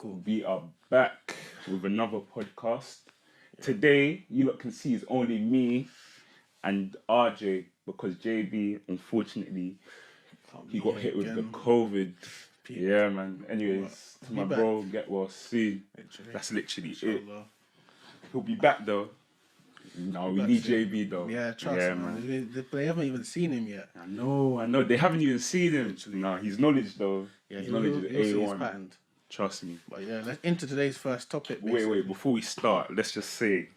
cool. We are back with another podcast. Today, you lot can see it's only me and RJ because JB, unfortunately, he got hit with the COVID. Yeah, man. Anyways, to my bro, get well soon. That's literally it. He'll be back though. No, we need JB though. Yeah, trust me, man. They haven't even seen him yet. I know. They haven't even seen him. Literally. No, his knowledge though. Yeah, his knowledge is A1. Trust me. But yeah, let's into today's first topic. Wait. Before we start, let's just say,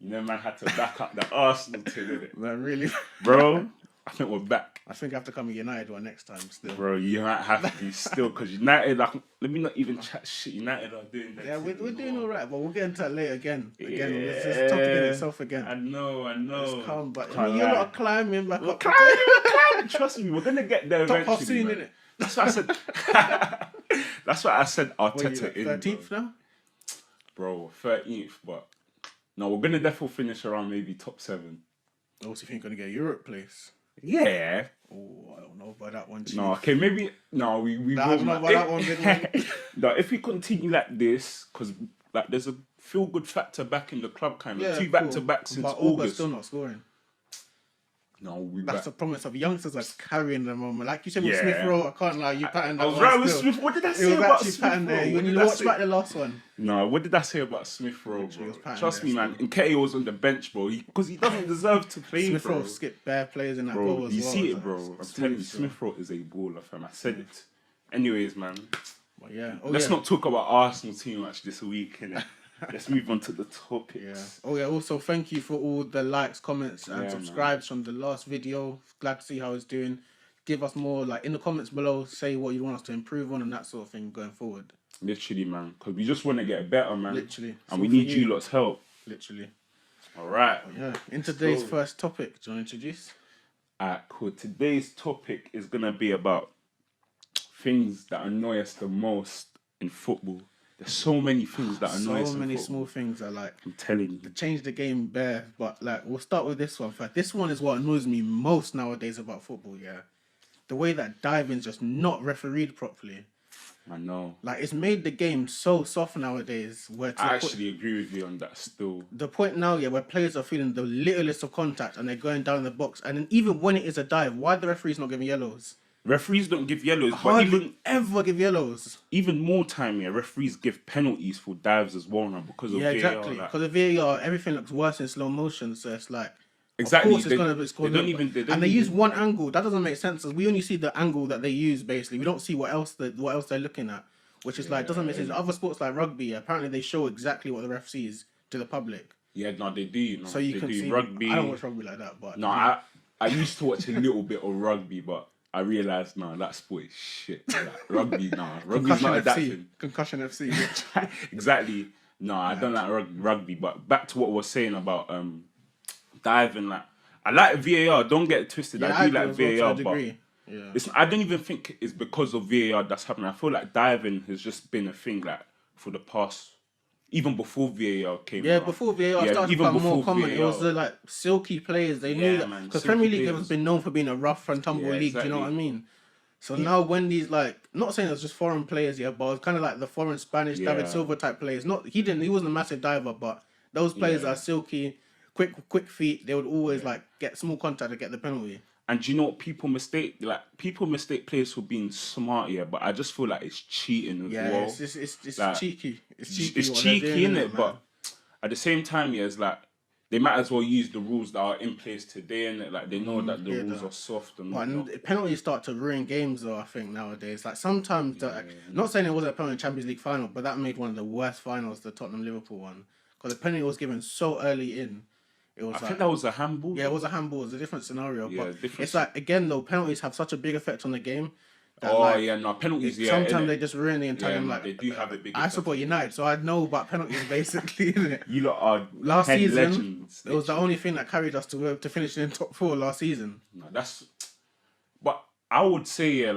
man had to back up the Arsenal team, innit? Man, really? Bro, I think we're back. I think I have to come with United one next time still. Bro, you might have to still, because United, let me not even chat shit. United are doing that. Yeah, we're doing all right, but we'll get into that later again. It's just topic in itself again. I know. It's calm, but you're not climbing back up. Climbing. Trust me, we're going to get there eventually. Top half soon, innit? That's what I said. That's what I said. Arteta in 13th now? Bro, 13th, but no, we're going to definitely finish around maybe top 7. Also, if you're going to get a Europe place. Yeah. Oh, I don't know about that one. Chief. No, okay, maybe. No, we I don't know about that one, big one. No, if we continue like this, because like there's a feel good factor back in the club, kind of 2 back-to-back since August. Still not scoring. No, that's the promise of youngsters like carrying the moment. Like you said with Smith Rowe, I can't lie, you patterned that. I was right with Smith. What did I say about Smith Rowe? When you watch back the last one. No, what did I say about Smith Rowe, bro? Trust me, man. Nketiah was on the bench, bro, because he doesn't deserve to play, Smith bro. Rowe skipped bare players in that goal as well. You see it, bro. I'm telling you, Smith Rowe is a baller, fam. I said it. Anyways, man. Yeah. Let's not talk about Arsenal too much this week, innit? Let's move on to the topics. Yeah. Also, thank you for all the likes, comments, and subscribes from the last video. Glad to see how it's doing. Give us more, like, in the comments below, say what you want us to improve on and that sort of thing going forward. Literally, man. Because we just want to get better, man. Literally. And we need you lot's help. Literally. All right. Yeah. In today's first topic, do you want to introduce? Alright, cool. Today's topic is going to be about things that annoy us the most in football. There's so many things that annoy us. So many small things that, like, I'm telling you, to change the game bare. But like, we'll start with this one. In fact, this one is what annoys me most nowadays about football. Yeah, the way that diving's just not refereed properly. I know. Like, it's made the game so soft nowadays. I actually agree with you on that. Still, the point now, where players are feeling the littlest of contact and they're going down the box, and then even when it is a dive, why the referee's not giving yellows? Referees don't give yellows, but even ever give yellows. Even more time, referees give penalties for dives as well now because of VAR. Exactly. Because of VAR, everything looks worse in slow motion. So it's like, exactly. Of course, they use one angle. That doesn't make sense. We only see the angle that they use. Basically, we don't see what else they're looking at, which is like doesn't make sense. Other sports like rugby, apparently they show exactly what the ref sees to the public. Yeah, no, they do. No, so you can see rugby. I don't watch rugby like that, but no, I used to watch a little bit of rugby, but I realised, that sport is shit. Like, rugby's not adapting. Concussion FC. Exactly. No, I don't like rugby. But back to what we were saying about diving. Like, I like VAR. Don't get it twisted. Yeah, I do like VAR, but I don't even think it's because of VAR that's happening. I feel like diving has just been a thing like for the past. Even before VAR came around. Before VAR started to become more common. It was the like silky players. They knew that because Premier League has been known for being a rough and tumble league. Exactly. Do you know what I mean? So now when these not saying it's just foreign players, but it's kind of like the foreign Spanish David Silva type players. He wasn't a massive diver, but those players are silky, quick feet. They would always like get small contact to get the penalty. And do you know what people mistake? Like, people mistake players for being smart, but I just feel like it's cheating as well. It's like, cheeky. It's cheeky, innit? But at the same time, it's like they might as well use the rules that are in place today, innit? Like, they know that the rules are soft and penalties start to ruin games, though, I think, nowadays. Like, sometimes, not saying it wasn't a penalty in the Champions League final, but that made one of the worst finals, the Tottenham-Liverpool one. Because the penalty was given so early in. I think that was a handball. Yeah, it was a handball. It was a different scenario. Yeah, but it's like, again, though, penalties have such a big effect on the game. That, penalties, sometimes they just ruin the entire game. They do have a big effect. I support United, so I know about penalties, basically, isn't it? You lot are last season, legends. It was the only thing that carried us to finish in top 4 last season. No, but I would say,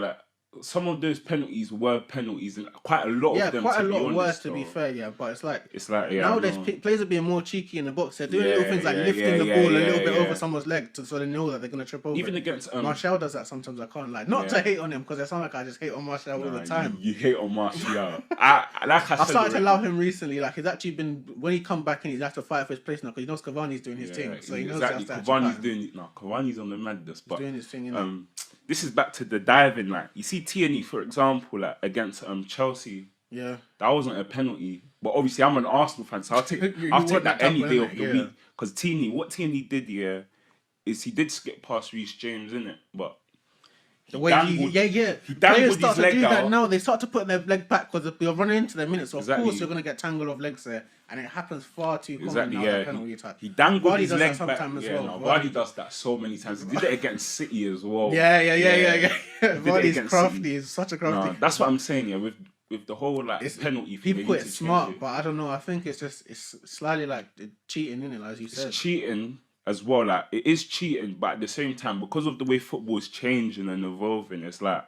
some of those penalties were penalties, and quite a lot of them. Quite a to lot be of honest, worse to though. be fair. Yeah, but it's like yeah, nowadays players are being more cheeky in the box. They're doing little things like lifting the ball a little bit over someone's leg so they know that they're gonna trip over. Even against Martial does that sometimes. I can't like not to hate on him because I sound like I just hate on Martial all the time. You hate on Martial. I started to love him recently. Like he's actually been when he come back and he's had to fight for his place now because he knows Cavani's doing his thing. So he knows Cavani's doing it now. Cavani's on the madness, but doing his thing. This is back to the diving. Like you see Tierney, for example, like against Chelsea. Yeah, that wasn't a penalty. But obviously, I'm an Arsenal fan, so I'll take that any day of the week. Because what Tierney did is he did skip past Reece James, innit? But the way he dangled players start to his do leg that out. now. They start to put their leg back because you're running into their minutes. So of course you're gonna get tangled off legs there, and it happens far too common now. The penalty type. He dangled Bairdy his does leg that back. sometimes as well. Bairdy does that so many times. He did it against City as well. Yeah. Bairdy's crafty. He's such a crafty. No, that's what I'm saying. Yeah, with the whole penalty. People call it smart, but I don't know. I think it's slightly like cheating, isn't it? Like, as you said, it's cheating as well. Like it is cheating, but at the same time, because of the way football is changing and evolving, it's like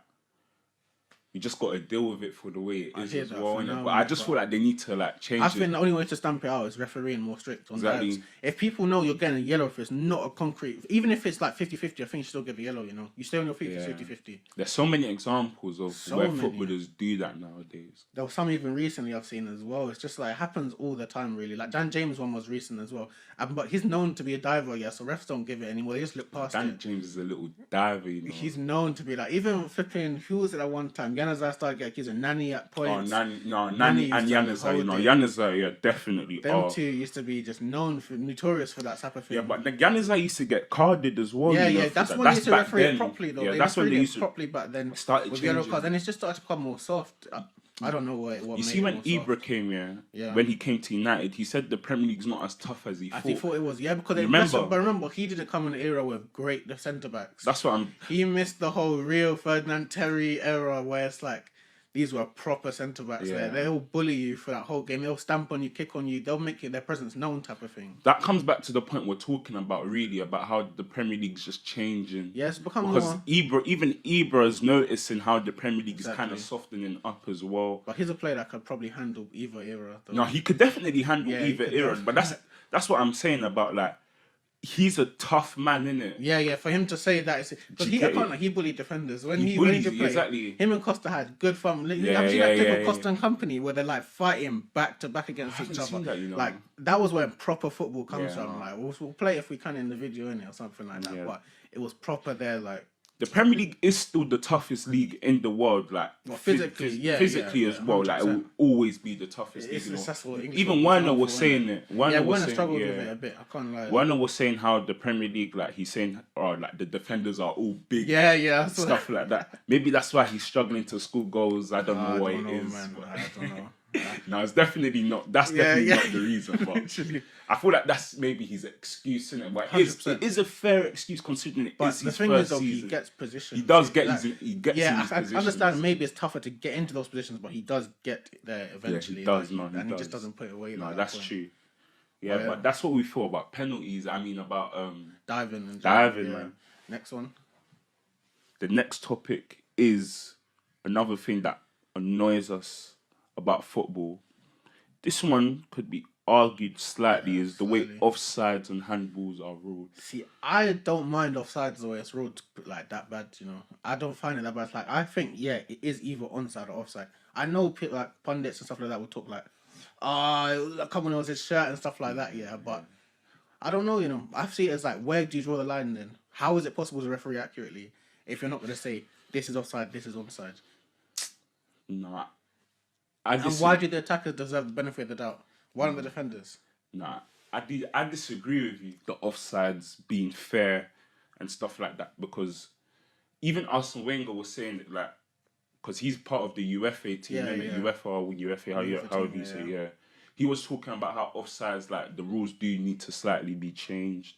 you just got to deal with it for the way it is as well. But I just feel like they need to like change. I think the only way to stamp it out is refereeing more strict on that. If people know you're getting a yellow if it's not a concrete, even if it's like 50-50, I think you still give a yellow. You stay on your feet for 50-50. There's so many examples of where footballers do that nowadays. There was some even recently I've seen as well. It's just like it happens all the time, really. Like Dan James one was recent as well, but he's known to be a diver, so refs don't give it anymore. They just look past it. Dan James is a little diver, He's known to be like, even flipping. Who was it at one time? Yanazar started getting accused of Nani at points. Nani and Yanazar, Yanazar, definitely. Them two used to be just notorious for that type of thing. Yeah, but the Yanazar used to get carded as well. That's when they used to referee it properly though. Yeah, that's when they used to properly back then. Started with yellow cards, and it's just started to become more soft. I don't know what. You see, when Ibra came here, when he came to United, he said the Premier League's not as tough as he thought. He thought it was, because remember he didn't come in an era with great centre backs. That's what He missed the whole Rio Ferdinand Terry era where it's like these were proper centre backs. Yeah. They'll bully you for that whole game. They'll stamp on you, kick on you. They'll make their presence known, type of thing. That comes back to the point we're talking about, really, about how the Premier League's just changing. Yeah, it's become because more. Ibra's noticing how the Premier League is kind of softening up as well. But he's a player that could probably handle either era. Though. No, he could definitely handle either era. But that's what I'm saying about like. He's a tough man, innit? Yeah. For him to say that, because he bullied defenders when he did play. Exactly. Him and Costa had good fun. Have you seen that clip of Costa and company where they're like fighting back to back against each other? That, Like that was where proper football comes from. Like we'll play it if we can in the video innit, or something like that. Yeah. But it was proper there, like. The Premier League is still the toughest league in the world, like physically as well. 100%. Like it will always be the toughest league. Even Werner was saying it. Werner struggled with it a bit. I can't lie. Werner was saying how the Premier League, like he's saying, like the defenders are all big. Stuff like that. Maybe that's why he's struggling to score goals. I don't know what it is. Man. I don't know. No, it's definitely not. That's definitely not the reason. But I feel like that's maybe his excuse, isn't it? But it is a fair excuse considering it is his first season. He gets positions. He does get he gets in his positions. I understand maybe it's tougher to get into those positions, but he does get there eventually. He does, and he just doesn't put it away. No, that's true. Yeah, but that's what we thought about penalties. I mean, about diving, man. Next one. The next topic is another thing that annoys us about football. This one could be argued slightly is the way offsides and handballs are ruled. See, I don't mind offsides the way it's ruled like that bad, I don't find it that bad. Like, I think, it is either onside or offside. I know people like pundits and stuff like that will talk like, come on, it was his shirt and stuff like that, but I don't know, I see it as like, where do you draw the line then? How is it possible to referee accurately if you're not going to say, this is offside, this is onside? Nah. And why do the attackers deserve the benefit of the doubt? Why don't the defenders? Nah, I disagree with you. The offsides being fair and stuff like that, because even Arsene Wenger was saying it, like, because he's part of the UEFA team, UEFA, however you say, He was talking about how offsides, like, the rules do need to slightly be changed,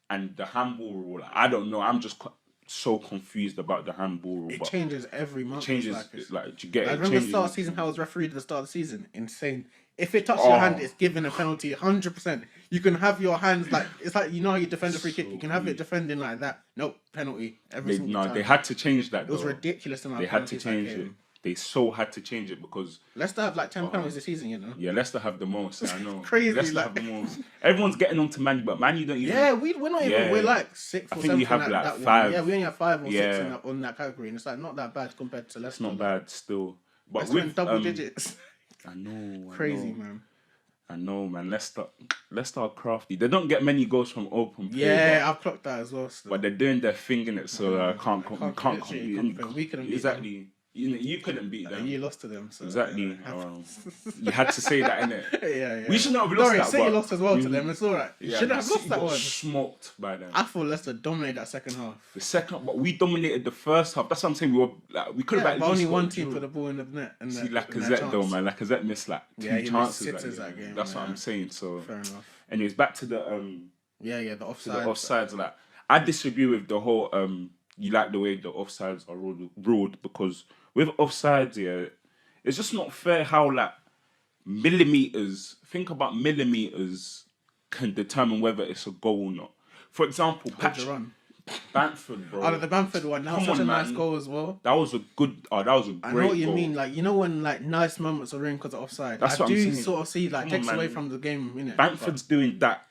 and the handball rule, like, I don't know. I'm just so confused about the handball rule. It changes every month. It changes, like, do you get it? I remember the start of the season, how it was refereed at the start of the season. Insane. If it touches your hand, it's given a penalty 100%. You can have your hands like, it's like, you know how you defend a free kick? You can have it defending like that. Nope, penalty. Every single time. They had to change that. It was ridiculous. They had to change it. They had to change it because Leicester have like 10 penalties this season, you know. Yeah, Leicester have the most. I know. Crazy. Leicester have the most. Everyone's getting on to Man U, but Man U don't even. Yeah, we're not even. We're like 6th or 7th. I think we have like that 5. One. Yeah, we only have 5 or 6 on that category, and it's like not that bad compared to Leicester. It's not bad still, but Leicester with double digits. I know. Crazy, man. I know, man. Leicester are crafty. They don't get many goals from open play. Yeah, I've clocked that as well. Still. But they're doing their thing in it, so I can't compete. We couldn't beat them. You couldn't beat them. You lost to them. So exactly. You had to say that, innit? Yeah. We should not have lost that. City lost as well to them. It's alright. You shouldn't have lost that one. Smoked by them. I thought Leicester dominated that second half. But we dominated the first half. That's what I'm saying. We could have at least only one team put the ball in the net. And see, Lacazette though, man. Lacazette missed like 2 chances that game. That's what I'm saying. So fair enough. Anyways, back to the the offsides. The offsides, like I disagree with the whole you like the way the offsides are ruled because with offsides, it's just not fair how like millimeters can determine whether it's a goal or not. For example, Bamford, bro. Out of the Bamford one, that was such a nice goal as well. That was a great I know what you goal. mean, like you know when like nice moments are in because of offside. That's what I'm saying. Sort of see like takes away from the game, innit? Bamford's doing that.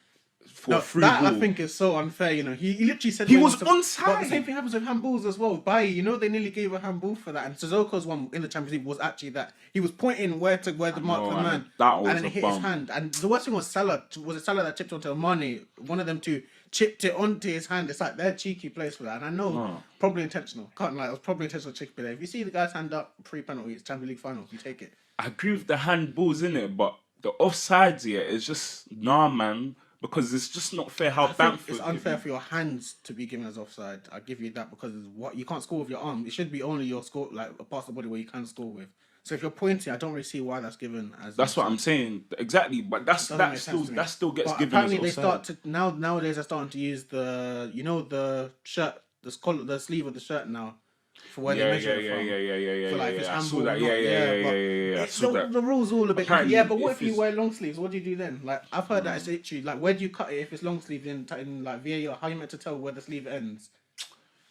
That I think is so unfair, you know. He literally said he was onside. But the same thing happens with handballs as well. Bairdy, you know, they nearly gave a handball for that. And Sissoko's one in the Champions League was actually that. He was pointing where to mark the man. And then it hit his hand. And the worst thing was Salah. Was it Salah that chipped onto Mane? One of them two chipped it onto his hand. It's like they're cheeky plays for that. And I know, probably intentional. Can't lie, it was probably intentional cheeky play. If you see the guy's hand up pre-penalty, it's Champions League finals, you take it. I agree with the handballs in it, but the offsides here is just man. Because it's just not fair how Bamford... It's unfair for your hands to be given as offside. I give you that because you can't score with your arm. It should be only your score, like a part of the body where you can score with. So if you're pointing, I don't really see why that's given as. That's what I'm saying. Exactly, but that still gets given. Apparently, they start to nowadays. They're starting to use the shirt, the sleeve of the shirt now. For where they measure it from. For like if it's handball, the rules all a bit. But what if you wear long sleeves? What do you do then? Like I've heard that it's literally like where do you cut it if it's long sleeves in like VAR? How are you meant to tell where the sleeve ends?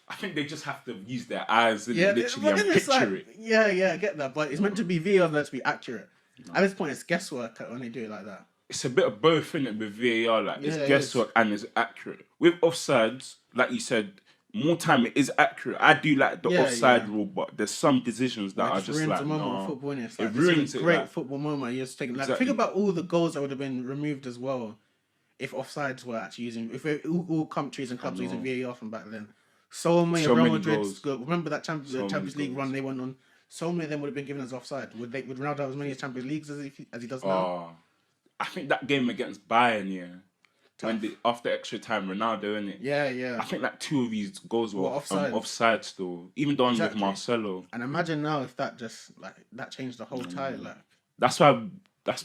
I think they just have to use their eyes and literally and picture it. Yeah, I get that, but it's meant to be VAR meant to be accurate. At this point, it's guesswork when they do it like that. It's a bit of both, isn't it? With VAR, like it's guesswork and it's accurate. With offsides, like you said. More time it is accurate. I do like the offside rule, but there's some decisions that are just like football, it ruins it. Great football moment. You're just taking think about all the goals that would have been removed as well if offsides were actually using. If all countries and clubs were using VAR from back then, so many Real Madrid. Remember that Champions League run they went on. So many of them would have been given as offside. Would Ronaldo have as many Champions Leagues as he does now? I think that game against Bayern, after extra time, Ronaldo, innit? Yeah. I think like 2 of these goals were offside still. Even the one with Marcelo. And imagine now if that just that changed the whole tide. That's why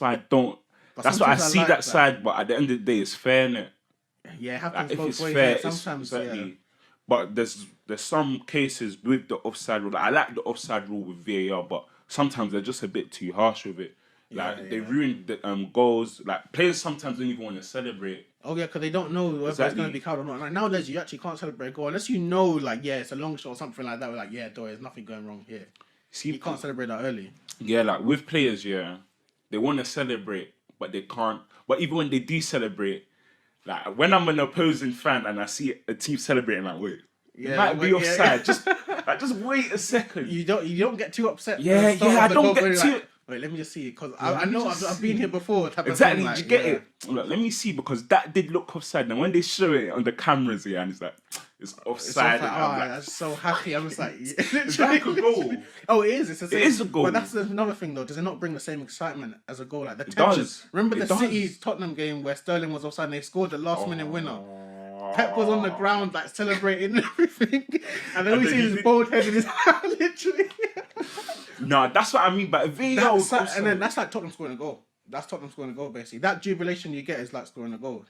I don't. That's why I see that side. But at the end of the day, it's fair, innit? Yeah, it happens both ways. Fair, sometimes, exactly. But there's some cases with the offside rule. I like the offside rule with VAR, but sometimes they're just a bit too harsh with it. They ruined the goals. Like players sometimes don't even want to celebrate. Oh yeah, because they don't know whether it's going to be called or not. Like nowadays, you actually can't celebrate a goal unless you know, it's a long shot or something like that. We're like, there's nothing going wrong here. See, you can't celebrate that early. Yeah, like with players, they want to celebrate, but they can't. But even when they do celebrate, like when I'm an opposing fan and I see a team celebrating, like wait, it might be offside. Just wait a second. You don't get too upset. I don't get too. Wait, let me just see it because I know I've been here before. Exactly, did you get it? Look, let me see because that did look offside. And when they show it on the cameras, and it's like it's offside. I'm so happy. I'm just like, it's like a goal. Oh, it is. It is a goal. But that's another thing though. Does it not bring the same excitement as a goal? Like the tension. Remember the City Tottenham game where Sterling was offside and they scored the last minute winner. Pep was on the ground like celebrating everything, and then we see his bald head in his hand, literally. No, that's what I mean. But VAR and then that's like Tottenham scoring a goal. That's Tottenham scoring a goal, basically. That jubilation you get is like scoring a goal.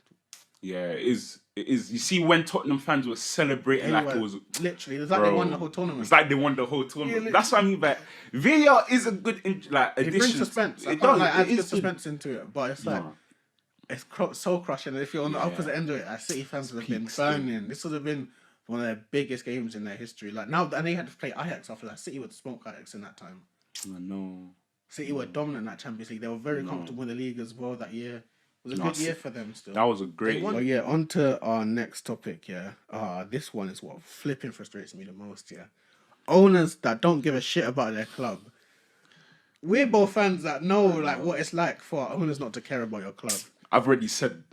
Yeah, it is. It is. You see, when Tottenham fans were celebrating like it was literally, it's like they won the whole tournament. It's like they won the whole tournament. That's what I mean. But VAR is a good addition. It brings suspense. It does. Like, adds good suspense into it, but it's like it's soul crushing. And if you're on the opposite end of it, City fans would have been burning. This would have been one of their biggest games in their history. Like now, and they had to play Ajax after that. City would smoke Ajax in that time. I know. City were dominant in that Champions League. They were very comfortable in the league as well that year. It was a good year for them still. That was a great year. But yeah, on to our next topic, yeah. This one is what flipping frustrates me the most, yeah. Owners that don't give a shit about their club. We're both fans that know like what it's like for owners not to care about your club. I've already said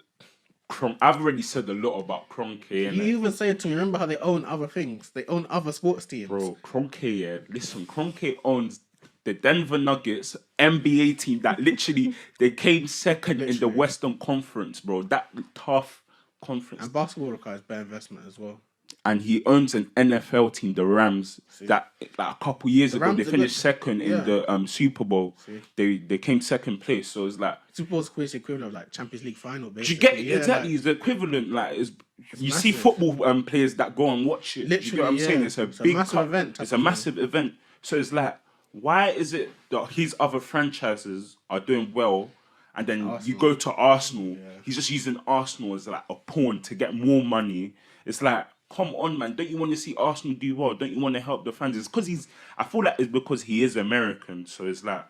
a lot about Kroenke. You even say it to me, remember how they own other things? They own other sports teams. Bro, Kroenke, yeah. Listen, Kroenke owns the Denver Nuggets NBA team that literally they came second in the Western Conference, bro. That tough conference. And basketball requires better investment as well. And he owns an NFL team, the Rams. That like a couple years ago they finished second in the Super Bowl. They came second place, so it's like Super Bowl's the equivalent of like Champions League final. Basically. Do you get exactly? Like, it's the equivalent. Like you massive. See football players that go and watch it. Literally, you get what I'm saying? It's a big massive event. It's a massive event. So it's like, why is it that his other franchises are doing well, and then Arsenal. You go to Arsenal? He's just using Arsenal as like a pawn to get more money. It's like, come on, man! Don't you want to see Arsenal do well? Don't you want to help the fans? It's because I feel like it's because he is American. So it's like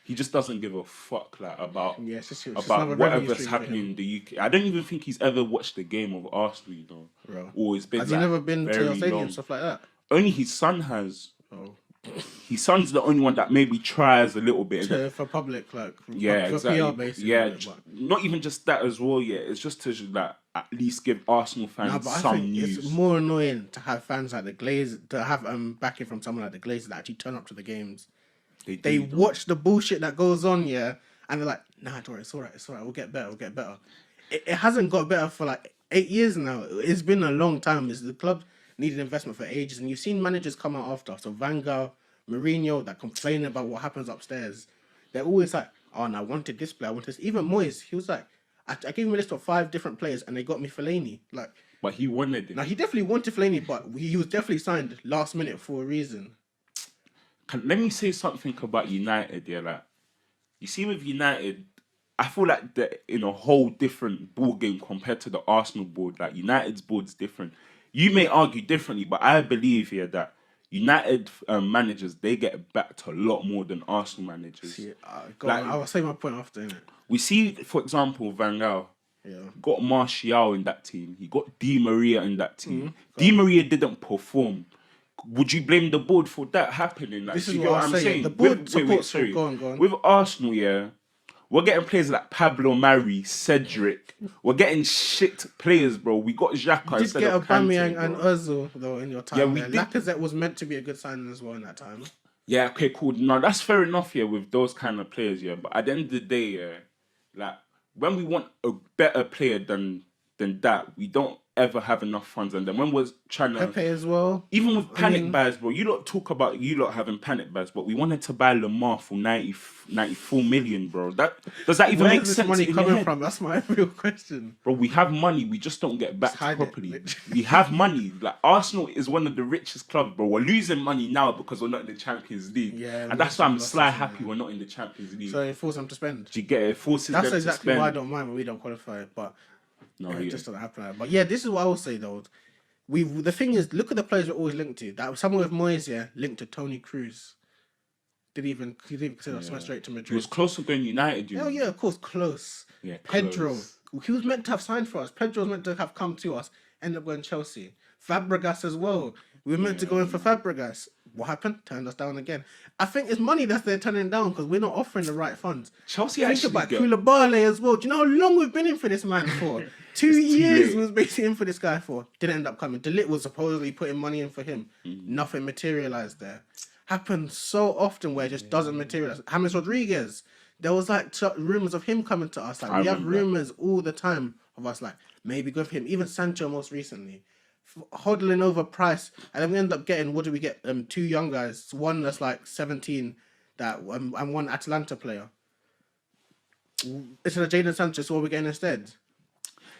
he just doesn't give a fuck like about whatever's happening in the UK. I don't even think he's ever watched a game of Arsenal. You know, bro. Or it's been. Has he never been to your stadium and stuff like that? Only his son has. Oh. His son's the only one that maybe tries a little bit for public, like for exactly. PR basically. Yeah, not even just that as well. Yeah, it's just to like at least give Arsenal fans some news. It's more annoying to have fans like the Glazers, to have backing from someone like the Glazers that actually turn up to the games. They watch the bullshit that goes on, and they're like, nah, it's all right, we'll get better. It hasn't got better for like 8 years now. It's been a long time. The club needed investment for ages, and you've seen managers come out after. So Van Gaal, Mourinho, that complain about what happens upstairs. They're always like, oh, no, I wanted this player, I wanted this. Even Moyes, he was like, I gave him a list of 5 different players, and they got me Fellaini. Like, but he wanted it. Now, he definitely wanted Fellaini, but he was definitely signed last minute for a reason. Let me say something about United, like, you see with United, I feel like they're in a whole different ball game compared to the Arsenal board. Like, United's board's different. You may argue differently, but I believe here that United managers, they get backed a lot more than Arsenal managers. I'll say my point after, innit? We see, for example, Van Gaal. Got Martial in that team. He got Di Maria in that team. Di Maria didn't perform. Would you blame the board for that happening? Like, this is what I'm saying. The board supports... Go on. With Arsenal, we're getting players like Pablo Mari, Cedric. We're getting shit players, bro. We got Xhaka. You did get Aubameyang and Ozil, though, in your time. Yeah, we did. Lacazette was meant to be a good signing as well in that time. Yeah, okay, cool. No, that's fair enough, with those kind of players, But at the end of the day, like, when we want a better player than that, we don't ever have enough funds. And then when we're trying to... Pepe as well. Even with panic buys, bro. You lot talk about you lot having panic buys, but we wanted to buy Lamar for 94 million, bro. Does that even make sense? Where's this money coming from? That's my real question. Bro, we have money. We just don't get back properly. We have money. Like, Arsenal is one of the richest clubs, bro. We're losing money now because we're not in the Champions League. Yeah, and that's why I'm happy we're not in the Champions League. So it forces them to spend. Do you get it? It forces them to spend. That's exactly why I don't mind when we don't qualify, but... No, it just doesn't happen. But yeah, this is what I will say though. The thing is, look at the players we're always linked to. That someone with Moyes, linked to Tony Cruz. He didn't even consider us straight to Madrid. He was close to going United. Oh yeah, of course, close. Yeah, Pedro. Close. He was meant to have signed for us. Pedro was meant to have come to us. Ended up going Chelsea. Fabregas as well. We were meant to go in for Fabregas. What happened? Turned us down again. I think it's money that they're turning down because we're not offering the right funds. Chelsea Think about Koulibaly as well. Do you know how long we've been in for this man for? 2 years we was basically in for this guy for. Didn't end up coming. De Ligt was supposedly putting money in for him. Nothing materialised there. Happens so often where it just doesn't materialise. James Rodriguez. There was like rumours of him coming to us. Like we have rumours all the time of us like maybe go for him. Even Sancho most recently. Hodling over price, and then we end up getting, what do we get? 2 young guys, one that's like 17, and one Atalanta player. Instead of Jadon Sanchez, what are we getting instead?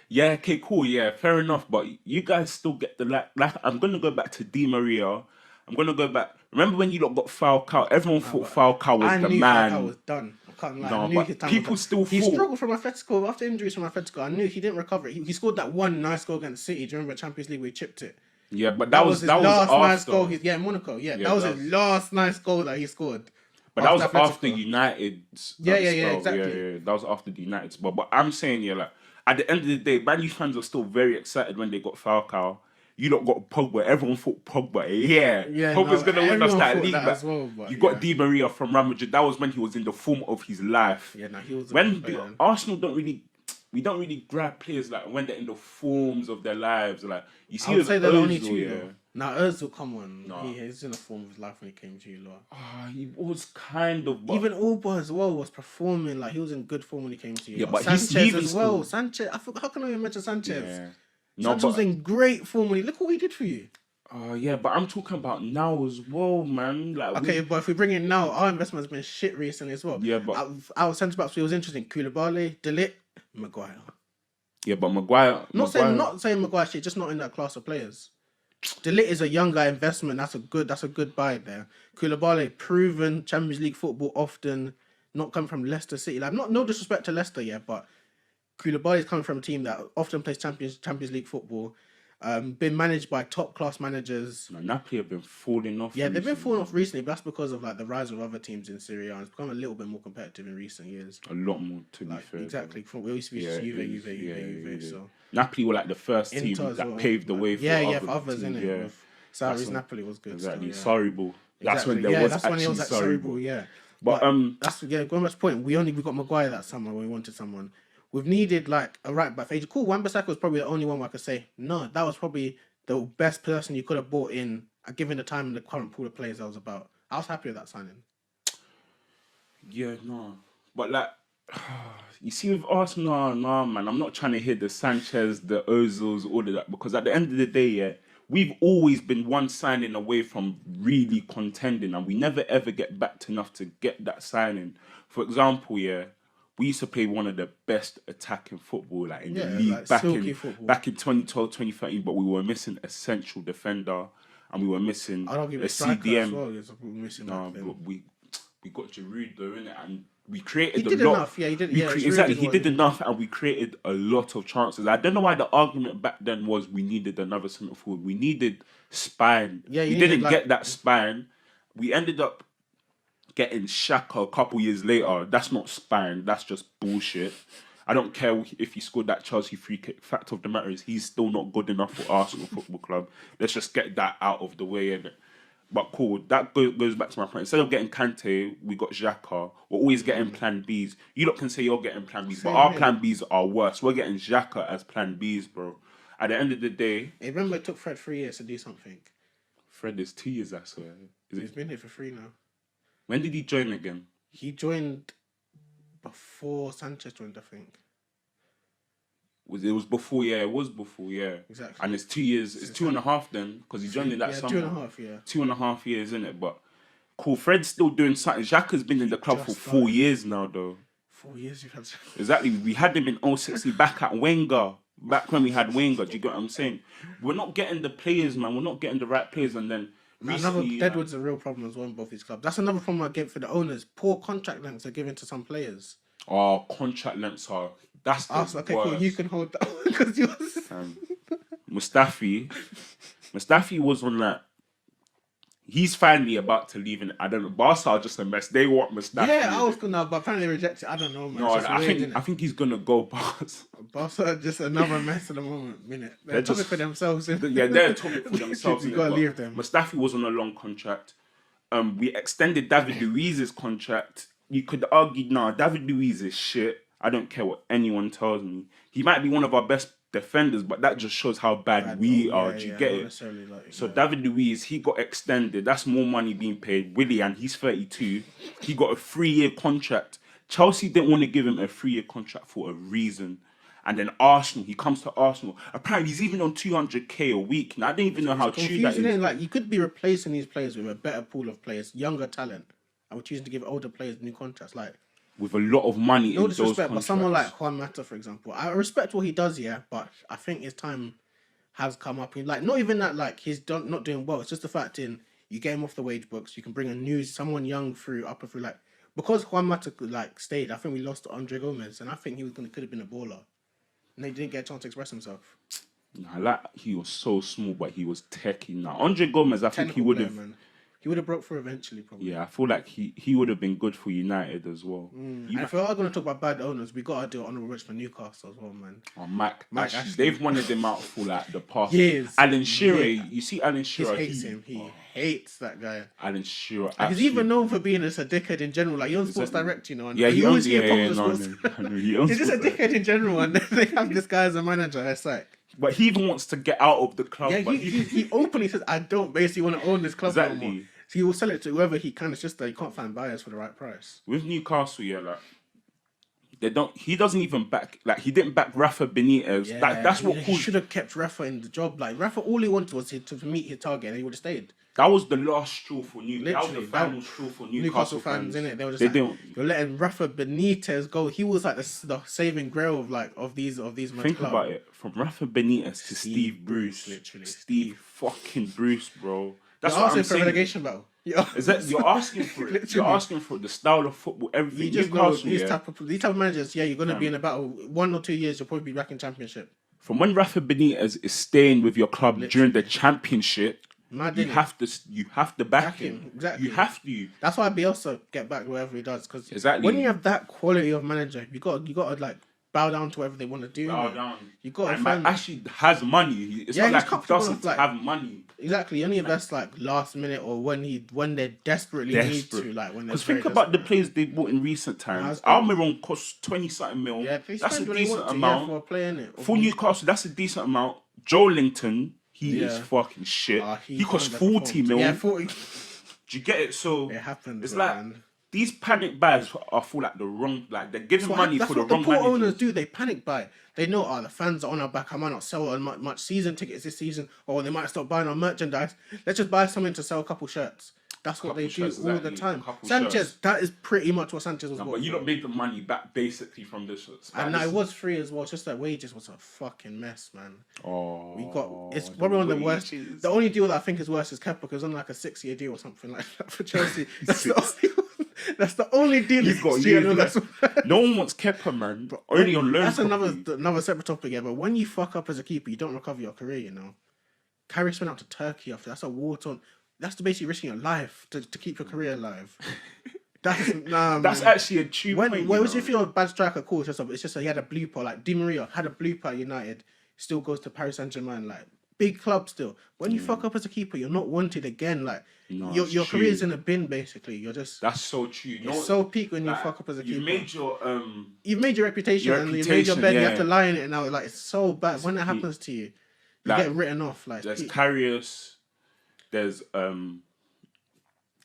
Yeah, okay, cool. Yeah, fair enough. But you guys still get the like. I'm gonna go back to Di Maria. I'm gonna go back. Remember when you lot got Falcao? Everyone No, thought but Falcao was I the knew Falcao man. was done. I can't lie. I No, knew his but time was people done. still He thought. struggled from Atletico after injuries from Atletico. I knew he didn't recover. He scored that one nice goal against City. Do you remember Champions League where he chipped it? Yeah, but That was his last nice after. goal. Yeah, in Monaco. Yeah, Yeah, that was his last nice goal that he scored. But that was Atletico. after United's Yeah, spell. exactly. Yeah. That was after the United spell. But I'm saying, yeah, like at the end of the day, Man U fans were still very excited when they got Falcao. You lot got Pogba. Everyone thought Pogba. Yeah, Pogba's gonna win us that league. That as well, but you got Di Maria from Real Madrid. That was when he was in the form of his life. Yeah, he was. Arsenal we don't really grab players like when they're in the forms of their lives. Like you see, I would say they're only two. Yeah. Now Özil, come on, he's in the form of his life when he came to you, lot. He was kind of. Even Alba as well was performing like he was in good form when he came to you. Yeah, but Sanchez as well. Sanchez, how can I even mention Sanchez? Yeah. Sanchez was in great form when look what he did for you. Oh yeah, but I'm talking about now as well, man. Like but if we bring it now, our investment has been shit recently as well. Yeah, but our centre backs was interesting. Koulibaly, De Ligt, Maguire. Yeah, but Maguire. Not saying Maguire shit, just not in that class of players. De Ligt is a younger investment. That's a good buy there. Koulibaly, proven Champions League football often, not coming from Leicester City. Like no disrespect to Leicester, but Koulibaly is coming from a team that often plays Champions League football. Been managed by top class managers. No, Napoli have been falling off. Yeah, they've been falling off recently, but that's because of like the rise of other teams in Serie A. And it's become a little bit more competitive in recent years. A lot more, to be fair. Exactly. We used to be Juve. So Napoli were like the first team that paved the way for others, innit? Yeah. Sarri's Napoli was good. Exactly. Still, Sorry, ball. That's when there was actually when sorry ball. Yeah. But going back to the point, we got Maguire that summer when we wanted someone. We've needed like a right back for ages. Cool, Wan-Bissaka was probably the only one where I could say, no, that was probably the best person you could have bought in, given the time and the current pool of players that was about. I was happy with that signing. Yeah, no. But like, you see with Arsenal, man, I'm not trying to hear the Sanchez, the Ozils, all of that, because at the end of the day, we've always been one signing away from really contending, and we never ever get backed enough to get that signing. For example, we used to play one of the best attacking football in the league back in 2012, 2013, but we were missing a central defender and we were missing a CDM. But we got Giroud though, innit? And we created he did enough. He did enough, and we created a lot of chances. I don't know why the argument back then was we needed another centre forward. We needed spine. We didn't get that spine. We ended up getting Xhaka a couple years later. That's not spine. That's just bullshit. I don't care if he scored that Chelsea free kick. Fact of the matter is he's still not good enough for Arsenal Football Club. Let's just get that out of the way, innit? But cool, that goes back to my point. Instead of getting Kante, we got Xhaka. We're always getting plan Bs. You lot can say you're getting plan Bs, but our plan Bs are worse. We're getting Xhaka as plan Bs, bro. At the end of the day... Hey, remember it took Fred 3 years to do something? Fred is 2 years, I swear. He's been here for 3 now. When did he join again? He joined before Sanchez joined, I think. It was before, Exactly. And it's 2 years, it's 2.5 then, because he joined in that summer. 2.5, 2.5 years, innit? But cool, Fred's still doing something. Xhaka's been in the club for 4 years now, though. 4 years you've had. Exactly. We had him in 06 back at Wenger. Back when we had Wenger, do you get what I'm saying? We're not getting the players, man. We're not getting the right players, and then recently, Deadwood's a real problem as well in both these clubs. That's another problem I get for the owners. Poor contract lengths are given to some players. Oh, contract lengths are... That's the worst. Okay, cool. You can hold that one because you Mustafi was on that. He's finally about to leave, and I don't know. Barca are just a mess. They want Mustafi. Yeah, I was gonna, but apparently rejected. I don't know, man. No, I think he's gonna go Barca. Barca are just another mess at the moment. They're talking for themselves. They're talking for themselves. You gotta leave them. Mustafi was on a long contract. We extended David Luiz's contract. You could argue, David Luiz is shit. I don't care what anyone tells me. He might be one of our best defenders, but that just shows how bad we are. Do you get it? So David Luiz, he got extended. That's more money being paid. Willian, he's 32. He got a 3-year contract. Chelsea didn't want to give him a 3-year contract for a reason. And then Arsenal, he comes to Arsenal. Apparently, he's even on 200k a week. Now, I don't even know how true that is. Like, you could be replacing these players with a better pool of players, younger talent, and we're choosing to give older players new contracts. Like, with a lot of money No in those disrespect, but contracts. someone like Juan Mata, for example, I respect what he does, yeah, but I think his time has come up. Like, not even that, like, he's not doing well. It's just the fact you get him off the wage books, you can bring someone young up and through, like, because Juan Mata, like, stayed, I think we lost to Andre Gomez, and I think could have been a baller. And they didn't get a chance to express himself. He was so small, but he was techie. Now Andre Gomez, I think he would have. He would have broke through eventually, probably. Yeah, I feel like he would have been good for United as well. And if we are going to talk about bad owners, we got to do honourable mention for Newcastle as well, man. Oh, Mike Ashley. They've wanted him out for like the past years. Alan Shearer, you see Alan Shearer. He hates him. He hates that guy. Alan Shearer. Like, he's even known for being a dickhead in general. Like, he owns Sports Direct, you know. And yeah, he owns He's just a dickhead in general, and they have this guy as a manager. It's like. But he even wants to get out of the club. Yeah, he openly says, "I don't basically want to own this club anymore." So he will sell it to whoever he can. It's just that you can't find buyers for the right price. With Newcastle, yeah, like they don't. He doesn't even back. Like he didn't back Rafa Benitez. Yeah, like that's what he should have kept Rafa in the job. Like Rafa, all he wanted was to meet his target, and he would have stayed. That was the last straw for Newcastle. That was the Literally, final straw for Newcastle fans, innit? They were just you're letting Rafa Benitez go. He was like the saving grail of these Think about it. From Rafa Benitez to Steve Bruce. Literally. Steve fucking Bruce, bro. That's you're what asking I'm for saying. A relegation battle. You're asking for it. You're asking for the style of football, everything. You just know these type of managers, yeah, you're going to be in a battle. 1 or 2 years, you'll probably be back in Championship. From when Rafa Benitez is staying with your club during the Championship, you have to back him. Exactly. You have to. That's why Bielsa get back wherever he does. Because when you have that quality of manager, you got to like bow down to whatever they want to do. Bow down. You got to find. Actually has money. It's not like he doesn't have money. Exactly. You only invest like last minute or when they desperately need to. Like when because think about the players they bought in recent times. Almiron cost 20-something mil. Yeah, that's a decent amount for playing it. For Newcastle, that's a decent amount. Joelinton, he is fucking shit. He cost 40 mil. Yeah, 40. Do you get it? So it happens. It's like these panic buys are for like the wrong, like they're giving money for the wrong managers. That's what the poor owners do. They panic buy. They know, the fans are on our back. I might not sell much season tickets this season, or they might stop buying our merchandise. Let's just buy something to sell a couple shirts. That's what they do all the time. Sanchez, that is pretty much what Sanchez was. But you don't make the money back basically from this. And it was free as well. It's just that wages was a fucking mess, man. It's probably one of the worst. The only deal that I think is worse is Kepa, because it's on like a 6-year deal or something like that for Chelsea. That's the only deal he's got. No one wants Kepa, man. But only on loan. That's another separate topic, yeah. But when you fuck up as a keeper, you don't recover your career, you know. Karius went out to Turkey after. That's a war-torn. That's basically risking your life to keep your career alive. That's actually a true point. When if you're a bad striker, cool. It's just he had a blooper. Like Di Maria had a blooper at United. Still goes to Paris Saint-Germain. Like big club still. When you fuck up as a keeper, you're not wanted again. Like your career's in a bin basically. You're just. That's so true. It's so peak when you fuck up as a keeper. You've made your reputation and you made your bed. You have to lie in it now. Like it's so bad when that happens to you. You get written off. Like there's Karius. There's Kepa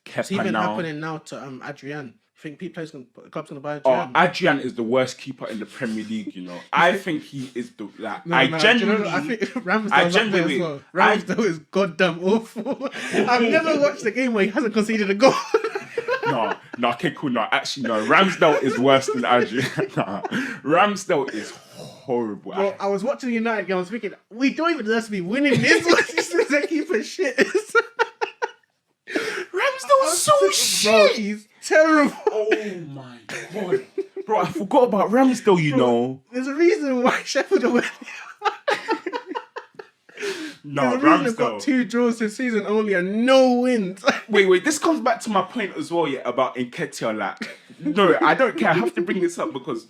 it's even now. Happening now to Adrian. You think the club's gonna buy Adrian? Adrian is the worst keeper in the Premier League. You know, I think he is the. I think Ramsdale is goddamn awful. I've never watched a game where he hasn't conceded a goal. Okay, cool. No, actually, no. Ramsdale is worse than Adrian. Ramsdale is horrible. Bro, I was watching the United game. I was thinking, we don't even deserve to be winning this. That keeper shit is. Ramsdale's so shit. Bro, he's terrible. Oh my god, bro! I forgot about Ramsdale. You know, there's a reason why Sheffield are winning. They've got 2 draws this season only and no wins. Wait. This comes back to my point as well, about Nketiah. Like, no, I don't care. I have to bring this up because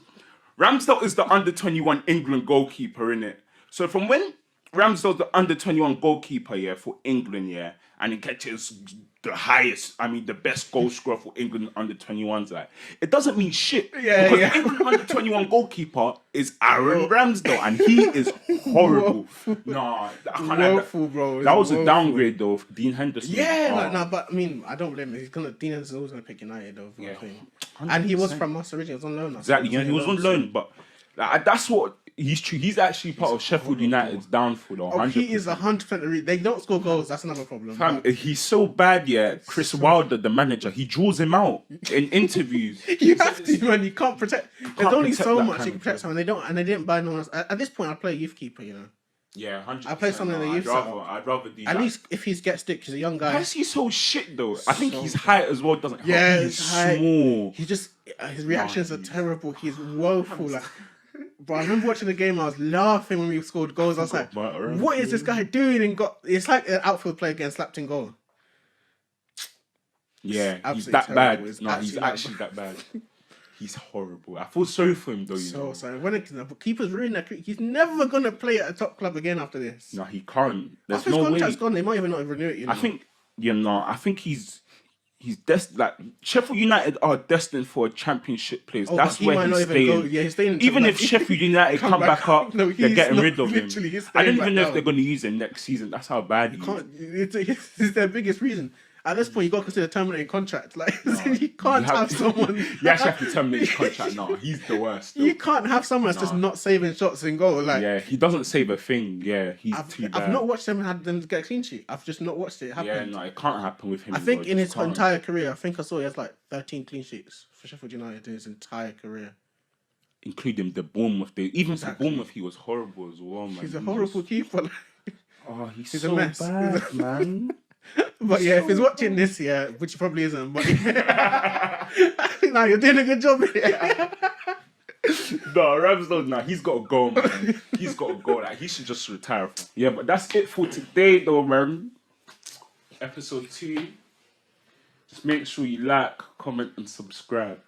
Ramsdale is the under-21 England goalkeeper, innit? So from when Ramsdale's the under-21 goalkeeper, for England, and Nketiah is the highest, the best goal scorer for England under-21s, like, it doesn't mean shit. Because England under-21 goalkeeper is Aaron Ramsdale, and he is horrible. Nah, bro. That was a downgrade, though, of Dean Henderson. But I don't blame him. Dean Henderson's always going to pick United over. And he was from us originally. He was on loan. Exactly, he was on loan, but that's what he's true. He's actually part of Sheffield United's downfall, though. 100%. He is 100%. They don't score goals. That's another problem. Fam, he's so bad, yeah. Chris Wilder, the manager, he draws him out in interviews. You have to, man. You can't protect. There's only protect so that much kind you can of protect someone. They didn't buy no one else. At this point, I'd play a youth keeper. You know. Yeah, 100%. I play someone in the youth I'd rather do that. At least if he gets stick, he's a young guy. Why is he so shit though? I think his height as well doesn't help. Yeah, he's small. He just his reactions are terrible. He's woeful. Like, but I remember watching the game. I was laughing when we scored goals. I was like, "What is this guy doing?" And it's like an outfield player getting slapped in goal. Yeah, he's that bad. No, he's actually that bad. He's horrible. I feel sorry for him though. So sorry. When keepers ruin that, he's never gonna play at a top club again after this. No, he can't. There's After no his way. contract's gone, they might even not renew it. You know? I think I think he's like Sheffield United are destined for a championship place. That's where he's staying. He's staying. Even if Sheffield United come back up, they're getting rid of him. I don't even know if they're going to use him next season. That's how bad he is. It's their biggest reason. At this point, you got to consider terminating contract. Like you can't have someone. You actually have to terminate his contract. No, he's the worst. You can't have someone that's just not saving shots in goal. Like yeah, he doesn't save a thing. Yeah, he's too bad. I've not watched them get a clean sheet. I've just not watched it happen. Yeah, no, it can't happen with him. I think in his entire career, I think I saw he has like 13 clean sheets for Sheffield United in his entire career, including the Bournemouth. Even for Bournemouth, he was horrible as well, man. He's a horrible keeper. Oh, he's so a mess. Bad, man. But yeah, if he's watching this, yeah, which he probably isn't, but yeah. Nah, you're doing a good job here. No, Ramsdale, nah, he's got to go, man. He's got to go. Like, he should just retire. Yeah, but that's it for today, though, man. Episode 2. Just make sure you like, comment, and subscribe.